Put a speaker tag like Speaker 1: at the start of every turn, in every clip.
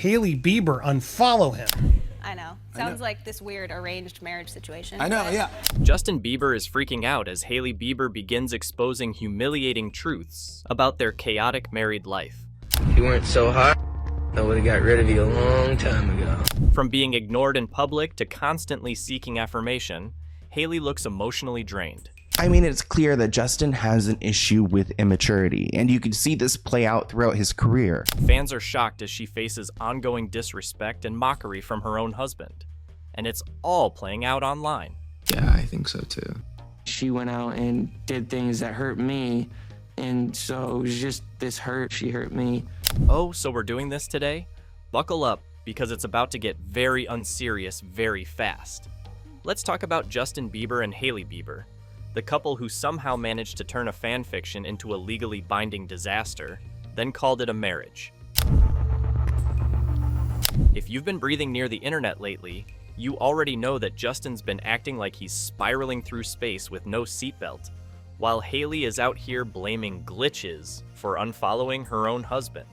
Speaker 1: Hailey Bieber unfollow him.
Speaker 2: I know. Sounds like this weird arranged marriage situation.
Speaker 3: I know, yeah.
Speaker 4: Justin Bieber is freaking out as Hailey Bieber begins exposing humiliating truths about their chaotic married life.
Speaker 5: If you weren't so hot, I would have got rid of you a long time ago.
Speaker 4: From being ignored in public to constantly seeking affirmation, Hailey looks emotionally drained.
Speaker 6: I mean, it's clear that Justin has an issue with immaturity, and you can see this play out throughout his career.
Speaker 4: Fans are shocked as she faces ongoing disrespect and mockery from her own husband. And it's all playing out online.
Speaker 3: Yeah, I think so too.
Speaker 7: She went out and did things that hurt me, and so it was just this hurt. She hurt me.
Speaker 4: Oh, so we're doing this today? Buckle up, because it's about to get very unserious very fast. Let's talk about Justin Bieber and Hailey Bieber, the couple who somehow managed to turn a fan fiction into a legally binding disaster, then called it a marriage. If you've been breathing near the internet lately, you already know that Justin's been acting like he's spiraling through space with no seatbelt, while Hailey is out here blaming glitches for unfollowing her own husband.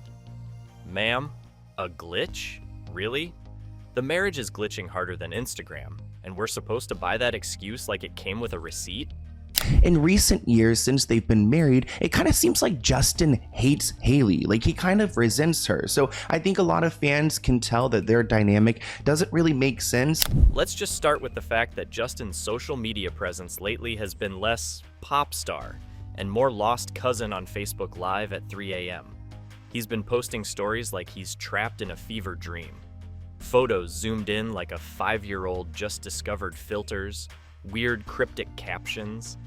Speaker 4: Ma'am, a glitch? Really? The marriage is glitching harder than Instagram, and we're supposed to buy that excuse like it came with a receipt?
Speaker 6: In recent years, since they've been married, it kind of seems like Justin hates Hailey. Like, he kind of resents her. So I think a lot of fans can tell that their dynamic doesn't really make sense.
Speaker 4: Let's just start with the fact that Justin's social media presence lately has been less pop star and more lost cousin on Facebook Live at 3 a.m. He's been posting stories like he's trapped in a fever dream. Photos zoomed in like a 5-year-old just discovered filters, weird cryptic captions,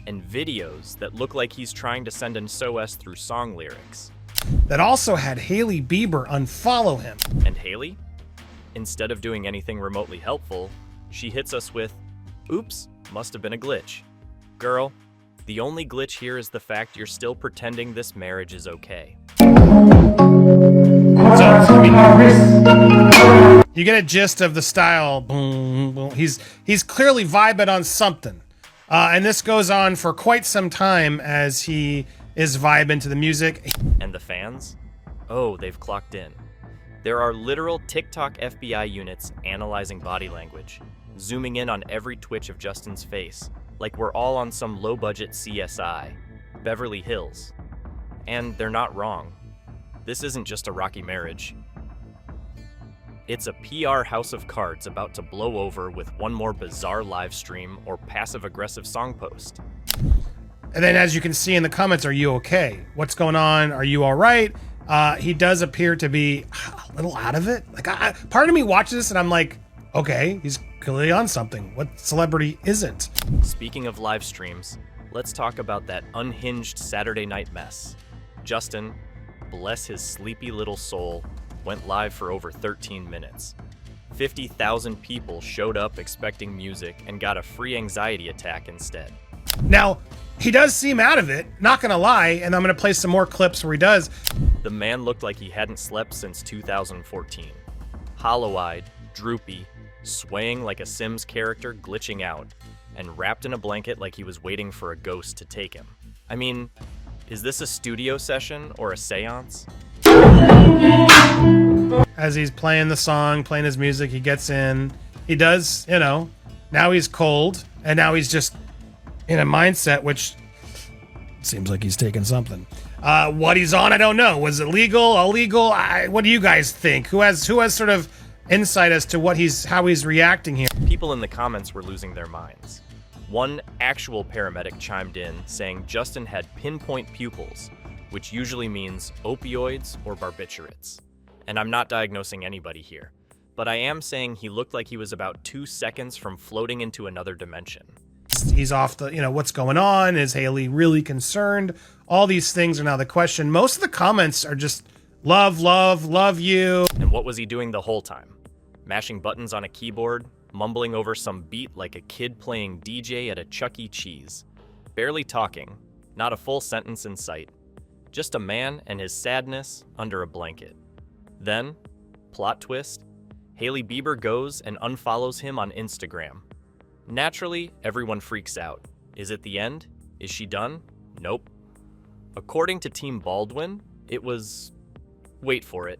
Speaker 4: and videos that look like he's trying to send an SOS through song lyrics.
Speaker 1: That also had Hailey Bieber unfollow him.
Speaker 4: And Hailey? Instead of doing anything remotely helpful, she hits us with, "Oops, must have been a glitch." Girl, the only glitch here is the fact you're still pretending this marriage is okay.
Speaker 1: You get a gist of the style. Boom, boom. He's clearly vibing on something. And this goes on for quite some time as he is vibing to the music.
Speaker 4: And the fans? Oh, they've clocked in. There are literal TikTok FBI units analyzing body language, zooming in on every twitch of Justin's face, like we're all on some low-budget CSI, Beverly Hills. And they're not wrong. This isn't just a rocky marriage. It's a PR house of cards about to blow over with one more bizarre live stream or passive-aggressive song post.
Speaker 1: And then, as you can see in the comments, are you okay? What's going on? Are you all right? He does appear to be a little out of it. Like, part of me watches this and I'm like, okay, he's clearly on something. What celebrity isn't?
Speaker 4: Speaking of live streams, let's talk about that unhinged Saturday night mess. Justin, bless his sleepy little soul, went live for over 13 minutes. 50,000 people showed up expecting music and got a free anxiety attack instead.
Speaker 1: Now, he does seem out of it, not gonna lie, and I'm gonna play some more clips where he does.
Speaker 4: The man looked like he hadn't slept since 2014. Hollow-eyed, droopy, swaying like a Sims character glitching out, and wrapped in a blanket like he was waiting for a ghost to take him. I mean, is this a studio session or a seance?
Speaker 1: As he's playing the song, playing his music, he gets in. He does, now he's cold, and now he's just in a mindset which seems like he's taking something. What he's on, I don't know. Was it legal, illegal? What do you guys think? Who has sort of insight as to how he's reacting here?
Speaker 4: People in the comments were losing their minds. One actual paramedic chimed in saying Justin had pinpoint pupils, which usually means opioids or barbiturates. And I'm not diagnosing anybody here, but I am saying he looked like he was about 2 seconds from floating into another dimension.
Speaker 1: He's off the, what's going on? Is Hailey really concerned? All these things are now the question. Most of the comments are just love, love, love you.
Speaker 4: And what was he doing the whole time? Mashing buttons on a keyboard, mumbling over some beat like a kid playing DJ at a Chuck E. Cheese. Barely talking, not a full sentence in sight. Just a man and his sadness under a blanket. Then, plot twist, Hailey Bieber goes and unfollows him on Instagram. Naturally, everyone freaks out. Is it the end? Is she done? Nope. According to Team Baldwin, it was, wait for it,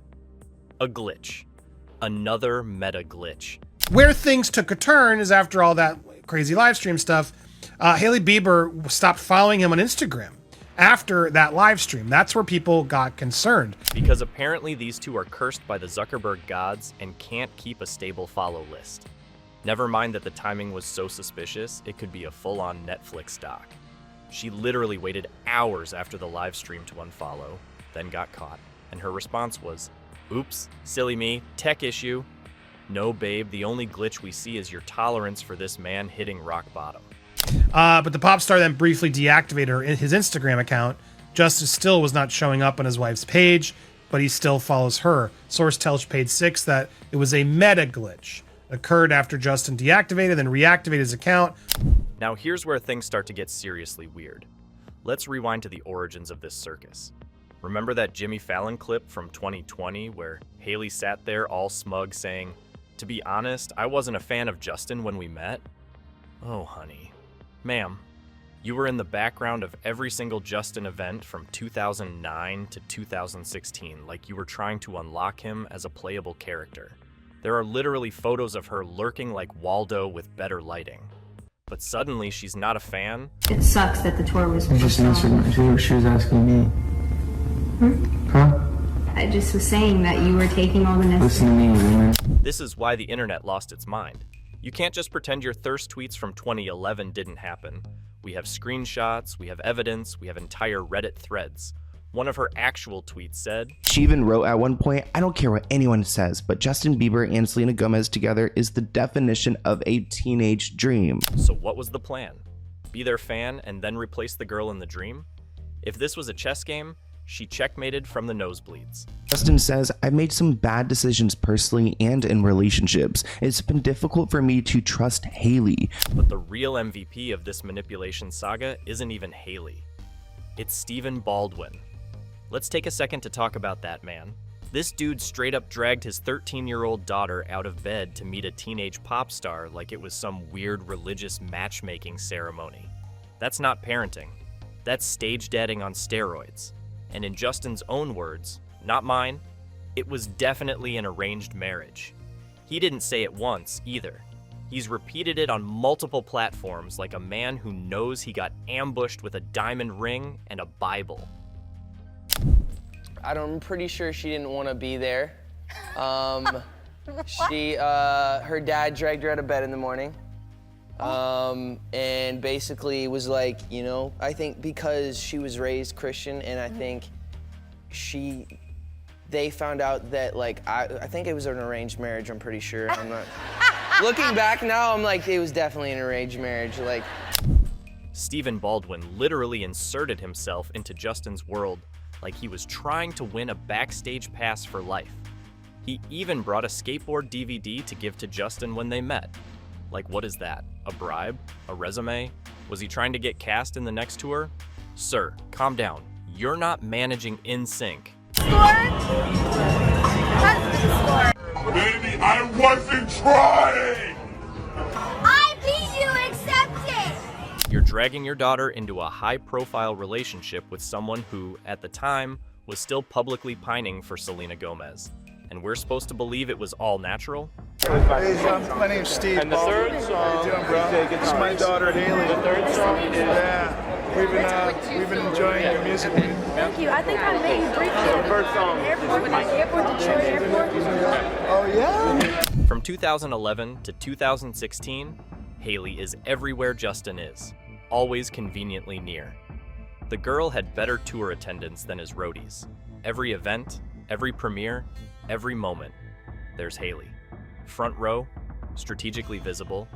Speaker 4: A glitch. Another meta glitch.
Speaker 1: Where things took a turn is after all that crazy live stream stuff, Hailey Bieber stopped following him on Instagram after that live stream. That's where people got concerned.
Speaker 4: Because apparently these two are cursed by the Zuckerberg gods and can't keep a stable follow list. Never mind that the timing was so suspicious, it could be a full-on Netflix doc. She literally waited hours after the live stream to unfollow, then got caught, and her response was, "Oops, silly me, tech issue." No, babe, the only glitch we see is your tolerance for this man hitting rock bottom.
Speaker 1: But the pop star then briefly deactivated his Instagram account. Justin still was not showing up on his wife's page, but he still follows her. Source tells Page 6 that it was a meta glitch. Occurred after Justin deactivated, then reactivated his account.
Speaker 4: Now here's where things start to get seriously weird. Let's rewind to the origins of this circus. Remember that Jimmy Fallon clip from 2020 where Hailey sat there all smug saying, "To be honest, I wasn't a fan of Justin when we met"? Oh, honey. Ma'am, you were in the background of every single Justin event from 2009 to 2016, like you were trying to unlock him as a playable character. There are literally photos of her lurking like Waldo with better lighting. But suddenly she's not a fan?
Speaker 3: It sucks that the tour was
Speaker 7: I just answered. She was asking me. Huh?
Speaker 3: I just was saying that you were taking all the necessary...
Speaker 7: Listen to me, woman.
Speaker 4: This is why the internet lost its mind. You can't just pretend your thirst tweets from 2011 didn't happen. We have screenshots, we have evidence, we have entire Reddit threads. One of her actual tweets said,
Speaker 6: She even wrote at one point, "I don't care what anyone says, but Justin Bieber and Selena Gomez together is the definition of a teenage dream."
Speaker 4: so what was the plan? Be their fan and then replace the girl in the dream? If this was a chess game, she checkmated from the nosebleeds.
Speaker 6: Justin says, "I've made some bad decisions personally and in relationships. It's been difficult for me to trust Hailey."
Speaker 4: But the real MVP of this manipulation saga isn't even Hailey. It's Stephen Baldwin. Let's take a second to talk about that man. This dude straight up dragged his 13-year-old daughter out of bed to meet a teenage pop star like it was some weird religious matchmaking ceremony. That's not parenting. That's stage dating on steroids. And in Justin's own words, not mine, it was definitely an arranged marriage. He didn't say it once either. He's repeated it on multiple platforms like a man who knows he got ambushed with a diamond ring and a Bible.
Speaker 5: I'm pretty sure she didn't want to be there. Her dad dragged her out of bed in the morning. And basically was like, you know, I think because she was raised Christian and I think they found out that like, I think it was an arranged marriage, I'm pretty sure. I'm not, looking back now, I'm like, it was definitely an arranged marriage. Like,
Speaker 4: Stephen Baldwin literally inserted himself into Justin's world like he was trying to win a backstage pass for life. He even brought a skateboard DVD to give to Justin when they met. Like, what is that? A bribe? A resume? Was he trying to get cast in the next tour? Sir, calm down. You're not managing NSYNC.
Speaker 8: Baby, I wasn't trying!
Speaker 9: I beat you, accept it!
Speaker 4: You're dragging your daughter into a high-profile relationship with someone who, at the time, was still publicly pining for Selena Gomez. And we're supposed to believe it was all natural?
Speaker 10: Hey, my name's Steve. And the third song, how you doing, bro? This is my daughter, Hailey. The third song is... Yeah, we've been enjoying your music.
Speaker 9: Thank you. I think I met you briefly.
Speaker 10: The first song.
Speaker 9: Airport, Detroit Airport.
Speaker 10: Oh, yeah?
Speaker 4: From 2011 to 2016, Hailey is everywhere Justin is, always conveniently near. The girl had better tour attendance than his roadies. Every event, every premiere, every moment, there's Hailey. Front row, strategically visible,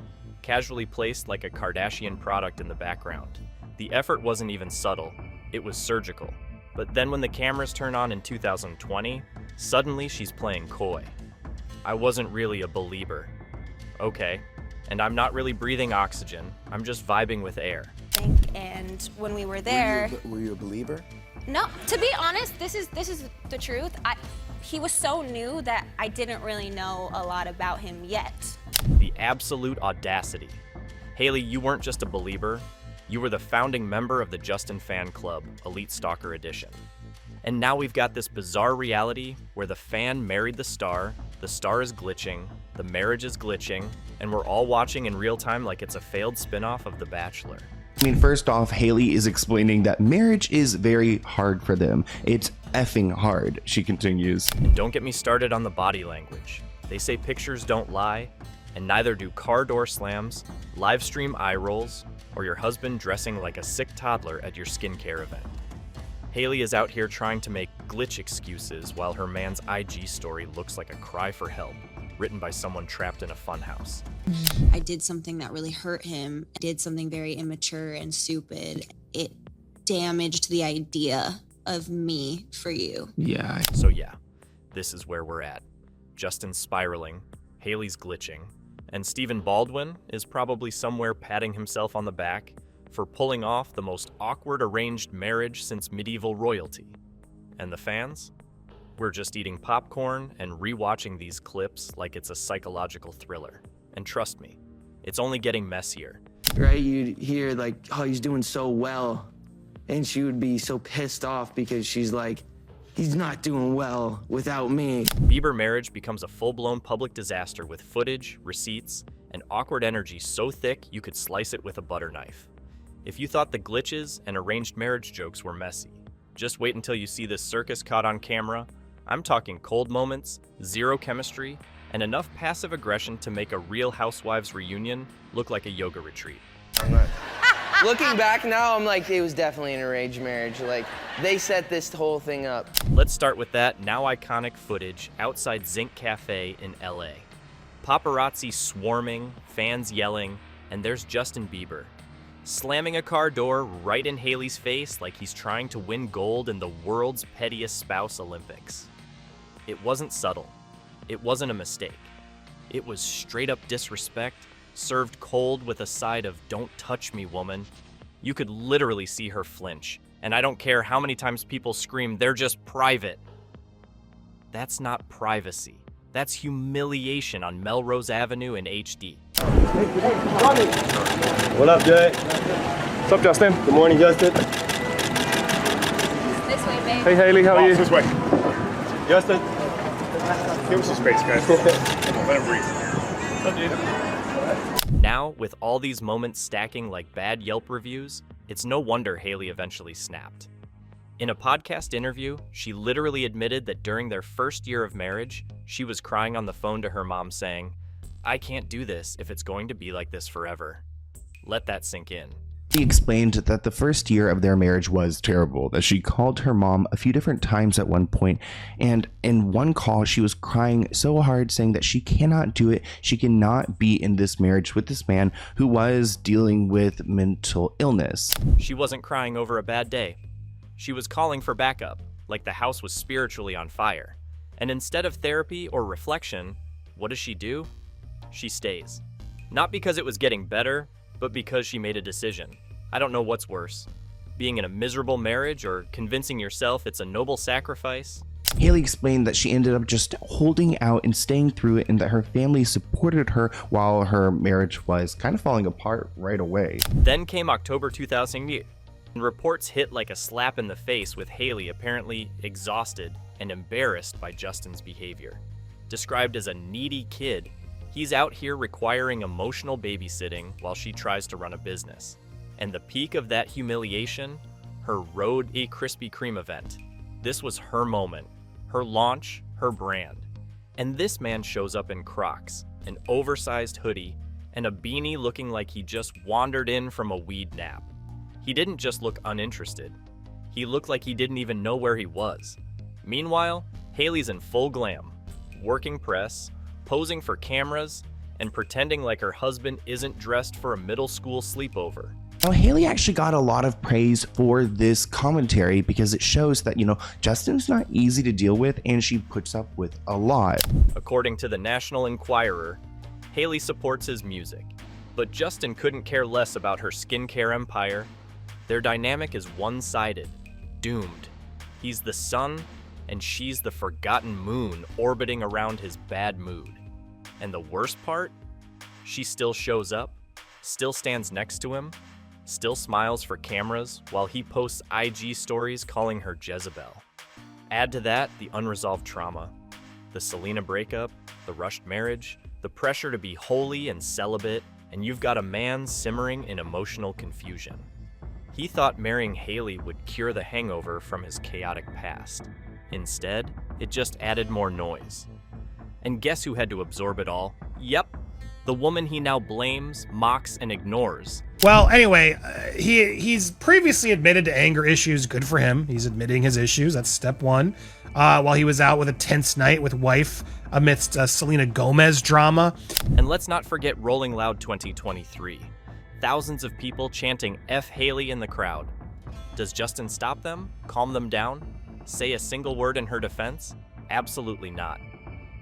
Speaker 4: casually placed like a Kardashian product in the background. The effort wasn't even subtle, it was surgical. But then when the cameras turn on in 2020, suddenly she's playing coy. I wasn't really a believer. Okay, and I'm not really breathing oxygen, I'm just vibing with air.
Speaker 2: And when we were there,
Speaker 10: Were you a believer?
Speaker 2: no, to be honest, this is the truth. He was so new that I didn't really know a lot about him yet.
Speaker 4: The absolute audacity. Hailey, you weren't just a believer, you were the founding member of the Justin Fan Club, Elite Stalker Edition. And now we've got this bizarre reality where the fan married the star is glitching, the marriage is glitching, and we're all watching in real time like it's a failed spin-off of The Bachelor.
Speaker 6: I mean, first off, Hailey is explaining that marriage is very hard for them. It's effing hard, she continues.
Speaker 4: And don't get me started on the body language. They say pictures don't lie, and neither do car door slams, live stream eye rolls, or your husband dressing like a sick toddler at your skincare event. Hailey is out here trying to make glitch excuses while her man's IG story looks like a cry for help, written by someone trapped in a funhouse.
Speaker 11: I did something that really hurt him. I did something very immature and stupid. It damaged the idea of me for you.
Speaker 7: Yeah.
Speaker 4: So yeah, this is where we're at. Justin's spiraling, Hailey's glitching, and Stephen Baldwin is probably somewhere patting himself on the back for pulling off the most awkward arranged marriage since medieval royalty. And the fans? We're just eating popcorn and rewatching these clips like it's a psychological thriller. And trust me, it's only getting messier.
Speaker 7: Right? You'd hear like, oh, he's doing so well. And she would be so pissed off because she's like, he's not doing well without me.
Speaker 4: Bieber marriage becomes a full-blown public disaster with footage, receipts, and awkward energy so thick you could slice it with a butter knife. If you thought the glitches and arranged marriage jokes were messy, just wait until you see this circus caught on camera. I'm talking cold moments, zero chemistry, and enough passive aggression to make a Real Housewives reunion look like a yoga retreat.
Speaker 5: Looking back now, I'm like, it was definitely an arranged marriage. Like, they set this whole thing up.
Speaker 4: Let's start with that now iconic footage outside Zinc Cafe in LA. Paparazzi swarming, fans yelling, and there's Justin Bieber, slamming a car door right in Hailey's face like he's trying to win gold in the world's pettiest spouse Olympics. It wasn't subtle. It wasn't a mistake. It was straight up disrespect, served cold with a side of "don't touch me, woman." You could literally see her flinch, and I don't care how many times people scream, "They're just private." That's not privacy. That's humiliation on Melrose Avenue in HD.
Speaker 12: What up, Jay? What's up, Justin? Good morning, Justin.
Speaker 2: This way, babe.
Speaker 12: Hey, Hailey, how are you?
Speaker 8: This way.
Speaker 12: Justin?
Speaker 8: Give us some space, guys. Let him breathe.
Speaker 4: Now, with all these moments stacking like bad Yelp reviews, it's no wonder Hailey eventually snapped. In a podcast interview, she literally admitted that during their first year of marriage, she was crying on the phone to her mom saying, "I can't do this if it's going to be like this forever." Let that sink in.
Speaker 6: She explained that the first year of their marriage was terrible, that she called her mom a few different times at one point, and in one call she was crying so hard saying that she cannot do it, she cannot be in this marriage with this man who was dealing with mental illness.
Speaker 4: She wasn't crying over a bad day. She was calling for backup, like the house was spiritually on fire. And instead of therapy or reflection, what does she do? She stays. Not because it was getting better, but because she made a decision. I don't know what's worse, being in a miserable marriage or convincing yourself it's a noble sacrifice.
Speaker 6: Hailey explained that she ended up just holding out and staying through it, and that her family supported her while her marriage was kind of falling apart right away.
Speaker 4: Then came October 2008, and reports hit like a slap in the face with Hailey apparently exhausted and embarrassed by Justin's behavior. Described as a needy kid, he's out here requiring emotional babysitting while she tries to run a business. And the peak of that humiliation, her Road a Krispy Kreme event. This was her moment, her launch, her brand. And this man shows up in Crocs, an oversized hoodie, and a beanie looking like he just wandered in from a weed nap. He didn't just look uninterested. He looked like he didn't even know where he was. Meanwhile, Hailey's in full glam, working press, posing for cameras, and pretending like her husband isn't dressed for a middle school sleepover.
Speaker 6: Now, Hailey actually got a lot of praise for this commentary because it shows that, Justin's not easy to deal with, and she puts up with a lot.
Speaker 4: According to the National Enquirer, Hailey supports his music, but Justin couldn't care less about her skincare empire. Their dynamic is one-sided, doomed. He's the sun, and she's the forgotten moon orbiting around his bad mood. And the worst part? She still shows up, still stands next to him, still smiles for cameras while he posts IG stories calling her Jezebel. Add to that the unresolved trauma, the Selena breakup, the rushed marriage, the pressure to be holy and celibate, and you've got a man simmering in emotional confusion. He thought marrying Hailey would cure the hangover from his chaotic past. Instead, it just added more noise. And guess who had to absorb it all? Yep, the woman he now blames, mocks, and ignores.
Speaker 1: Well, anyway, he's previously admitted to anger issues. Good for him. He's admitting his issues. That's step one. While he was out with a tense night with wife amidst Selena Gomez drama.
Speaker 4: And let's not forget Rolling Loud 2023. Thousands of people chanting F Hailey in the crowd. Does Justin stop them? Calm them down? Say a single word in her defense? Absolutely not.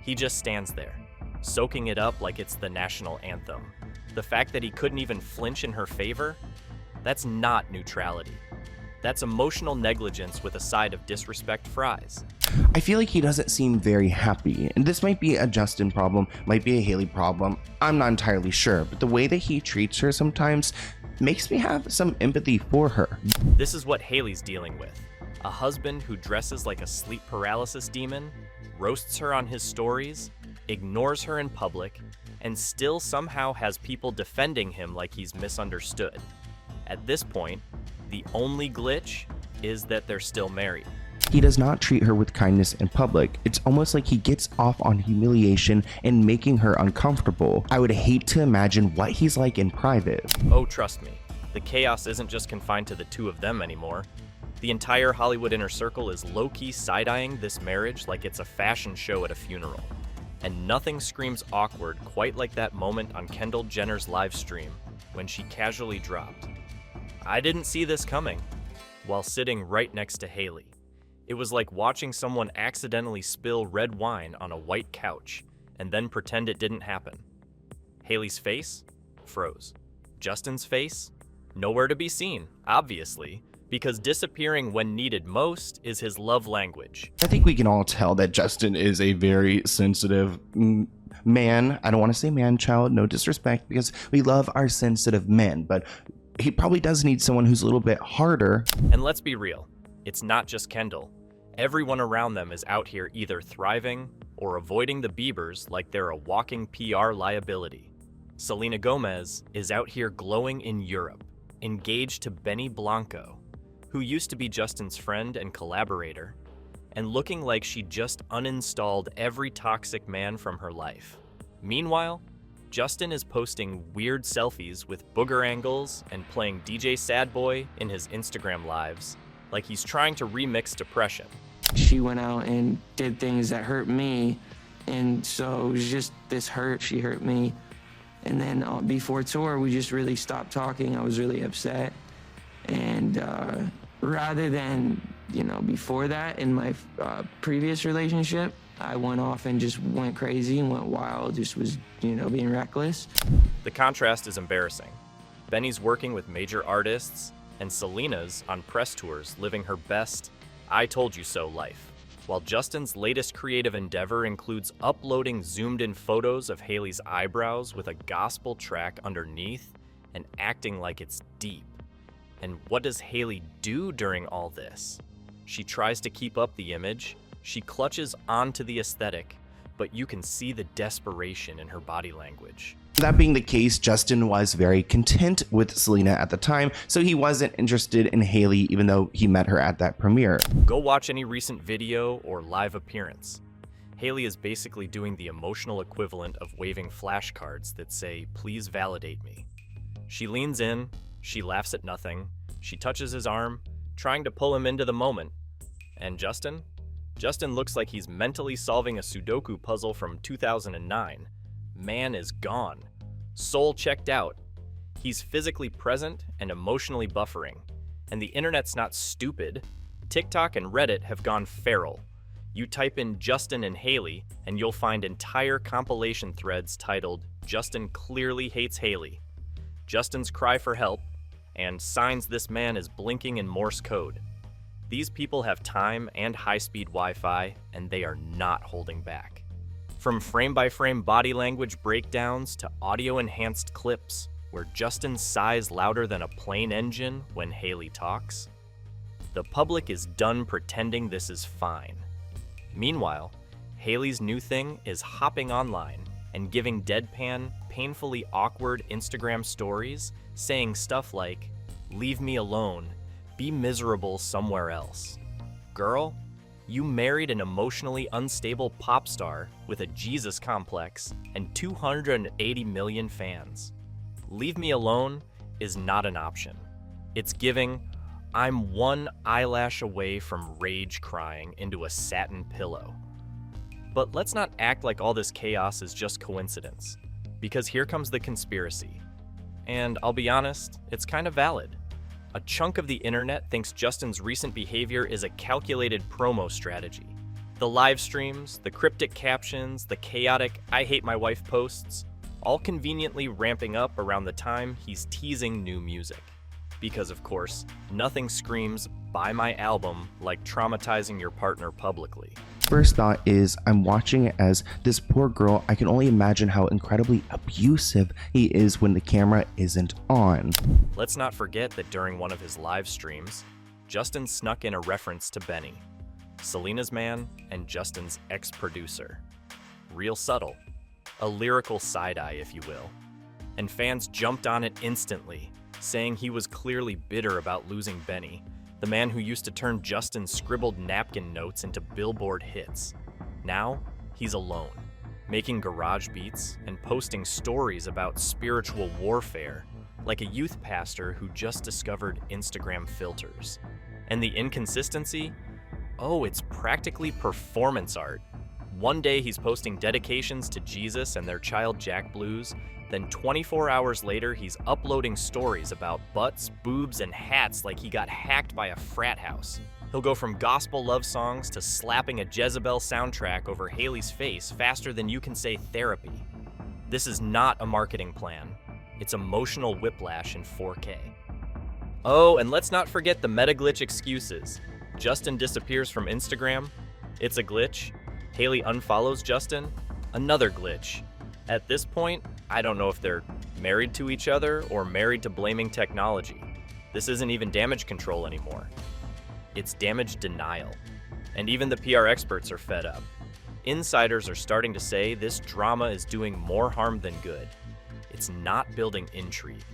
Speaker 4: He just stands there, soaking it up like it's the national anthem. The fact that he couldn't even flinch in her favor? That's not neutrality. That's emotional negligence with a side of disrespect fries.
Speaker 6: I feel like he doesn't seem very happy, and this might be a Justin problem, might be a Hailey problem, I'm not entirely sure, but the way that he treats her sometimes makes me have some empathy for her.
Speaker 4: This is what Hailey's dealing with. A husband who dresses like a sleep paralysis demon, roasts her on his stories, ignores her in public, and still somehow has people defending him like he's misunderstood. At this point, the only glitch is that they're still married.
Speaker 6: He does not treat her with kindness in public. It's almost like he gets off on humiliation and making her uncomfortable. I would hate to imagine what he's like in private.
Speaker 4: Oh, trust me, the chaos isn't just confined to the two of them anymore. The entire Hollywood inner circle is low-key side-eyeing this marriage like it's a fashion show at a funeral. And nothing screams awkward quite like that moment on Kendall Jenner's live stream when she casually dropped, "I didn't see this coming," while sitting right next to Hailey. It was like watching someone accidentally spill red wine on a white couch and then pretend it didn't happen. Hailey's face? Froze. Justin's face? Nowhere to be seen, obviously, because disappearing when needed most is his love language.
Speaker 6: I think we can all tell that Justin is a very sensitive man. I don't want to say man-child, no disrespect, because we love our sensitive men, but he probably does need someone who's a little bit harder.
Speaker 4: And let's be real, it's not just Kendall. Everyone around them is out here either thriving or avoiding the Biebers like they're a walking PR liability. Selena Gomez is out here glowing in Europe, engaged to Benny Blanco, who used to be Justin's friend and collaborator, and looking like she just uninstalled every toxic man from her life. Meanwhile, Justin is posting weird selfies with booger angles and playing DJ Sad Boy in his Instagram lives, like he's trying to remix depression.
Speaker 7: She went out and did things that hurt me, and so it was just this hurt. She hurt me. And then before tour, we just really stopped talking. I was really upset. And rather than, before that, in my previous relationship, I went off and just went crazy and went wild, just was, being reckless.
Speaker 4: The contrast is embarrassing. Benny's working with major artists, and Selena's on press tours living her best I told you so life. While Justin's latest creative endeavor includes uploading zoomed-in photos of Hailey's eyebrows with a gospel track underneath and acting like it's deep. And what does Hailey do during all this? She tries to keep up the image, she clutches onto the aesthetic, but you can see the desperation in her body language.
Speaker 6: That being the case, Justin was very content with Selena at the time, so he wasn't interested in Hailey even though he met her at that premiere.
Speaker 4: Go watch any recent video or live appearance. Hailey is basically doing the emotional equivalent of waving flashcards that say, "Please validate me." She leans in, she laughs at nothing, she touches his arm, trying to pull him into the moment. And Justin? Justin looks like he's mentally solving a Sudoku puzzle from 2009. Man is gone. Soul checked out. He's physically present and emotionally buffering. And the internet's not stupid. TikTok and Reddit have gone feral. You type in Justin and Hailey, and you'll find entire compilation threads titled "Justin Clearly Hates Hailey," "Justin's Cry for Help," and "Signs This Man is Blinking in Morse Code." These people have time and high-speed Wi-Fi, and they are not holding back. From frame-by-frame body language breakdowns to audio-enhanced clips where Justin sighs louder than a plane engine when Hailey talks. The public is done pretending this is fine. Meanwhile, Hailey's new thing is hopping online and giving deadpan, painfully awkward Instagram stories saying stuff like, "Leave me alone, be miserable somewhere else." Girl, you married an emotionally unstable pop star with a Jesus complex and 280 million fans. Leave me alone is not an option. It's giving, I'm one eyelash away from rage crying into a satin pillow. But let's not act like all this chaos is just coincidence, because here comes the conspiracy. And I'll be honest, it's kind of valid. A chunk of the internet thinks Justin's recent behavior is a calculated promo strategy. The live streams, the cryptic captions, the chaotic "I hate my wife" posts, all conveniently ramping up around the time he's teasing new music. Because of course, nothing screams "buy my album" like traumatizing your partner publicly.
Speaker 6: First thought is, I'm watching it as this poor girl. I can only imagine how incredibly abusive he is when the camera isn't on.
Speaker 4: Let's not forget that during one of his live streams, Justin snuck in a reference to Benny, Selena's man and Justin's ex-producer. Real subtle, a lyrical side-eye if you will. And fans jumped on it instantly, saying he was clearly bitter about losing Benny, the man who used to turn Justin's scribbled napkin notes into Billboard hits. Now, he's alone, making garage beats and posting stories about spiritual warfare, like a youth pastor who just discovered Instagram filters. And the inconsistency? Oh, it's practically performance art. One day he's posting dedications to Jesus and their child Jack Blues, then 24 hours later he's uploading stories about butts, boobs, and hats like he got hacked by a frat house. He'll go from gospel love songs to slapping a Jezebel soundtrack over Hailey's face faster than you can say therapy. This is not a marketing plan. It's emotional whiplash in 4K. Oh, and let's not forget the meta glitch excuses. Justin disappears from Instagram. It's a glitch. Hailey unfollows Justin. Another glitch. At this point, I don't know if they're married to each other or married to blaming technology. This isn't even damage control anymore. It's damage denial. And even the PR experts are fed up. Insiders are starting to say this drama is doing more harm than good. It's not building intrigue.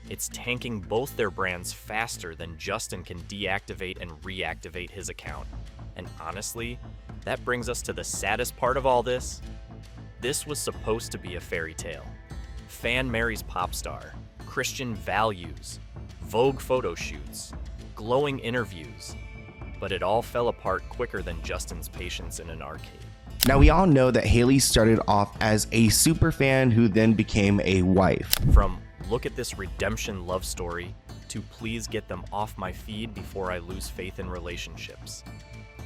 Speaker 4: It's tanking both their brands faster than Justin can deactivate and reactivate his account. And honestly, that brings us to the saddest part of all this. This was supposed to be a fairy tale. Fan marries pop star, Christian values, Vogue photo shoots, glowing interviews. But it all fell apart quicker than Justin's patience in an arcade.
Speaker 6: Now we all know that Hailey started off as a super fan who then became a wife.
Speaker 4: From look at this redemption love story to please get them off my feed before I lose faith in relationships.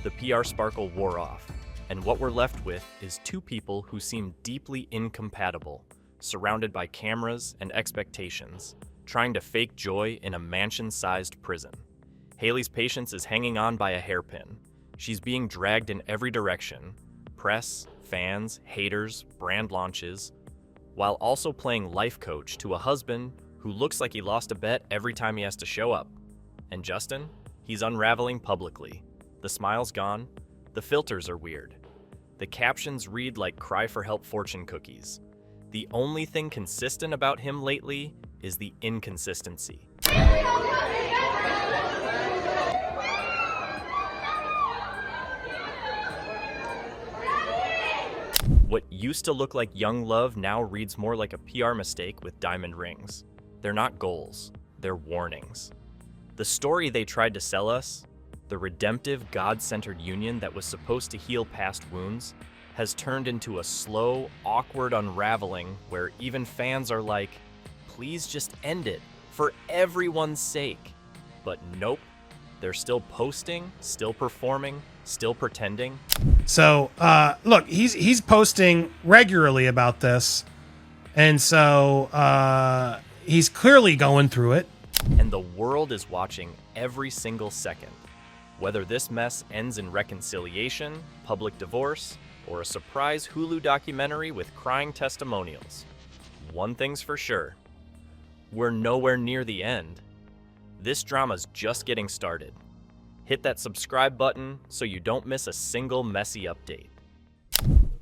Speaker 4: The PR sparkle wore off, and what we're left with is two people who seem deeply incompatible, surrounded by cameras and expectations, trying to fake joy in a mansion-sized prison. Hailey's patience is hanging on by a hairpin. She's being dragged in every direction, press, fans, haters, brand launches, while also playing life coach to a husband who looks like he lost a bet every time he has to show up. And Justin? He's unraveling publicly. The smile's gone. The filters are weird. The captions read like cry for help fortune cookies. The only thing consistent about him lately is the inconsistency. What used to look like young love now reads more like a PR mistake with diamond rings. They're not goals, they're warnings. The story they tried to sell us, the redemptive, God-centered union that was supposed to heal past wounds, has turned into a slow, awkward unraveling where even fans are like, please just end it, for everyone's sake. But nope, they're still posting, still performing, still pretending.
Speaker 1: So, look, he's posting regularly about this, and so he's clearly going through it.
Speaker 4: And the world is watching every single second. Whether this mess ends in reconciliation, public divorce, or a surprise Hulu documentary with crying testimonials. One thing's for sure, we're nowhere near the end. This drama's just getting started. Hit that subscribe button so you don't miss a single messy update.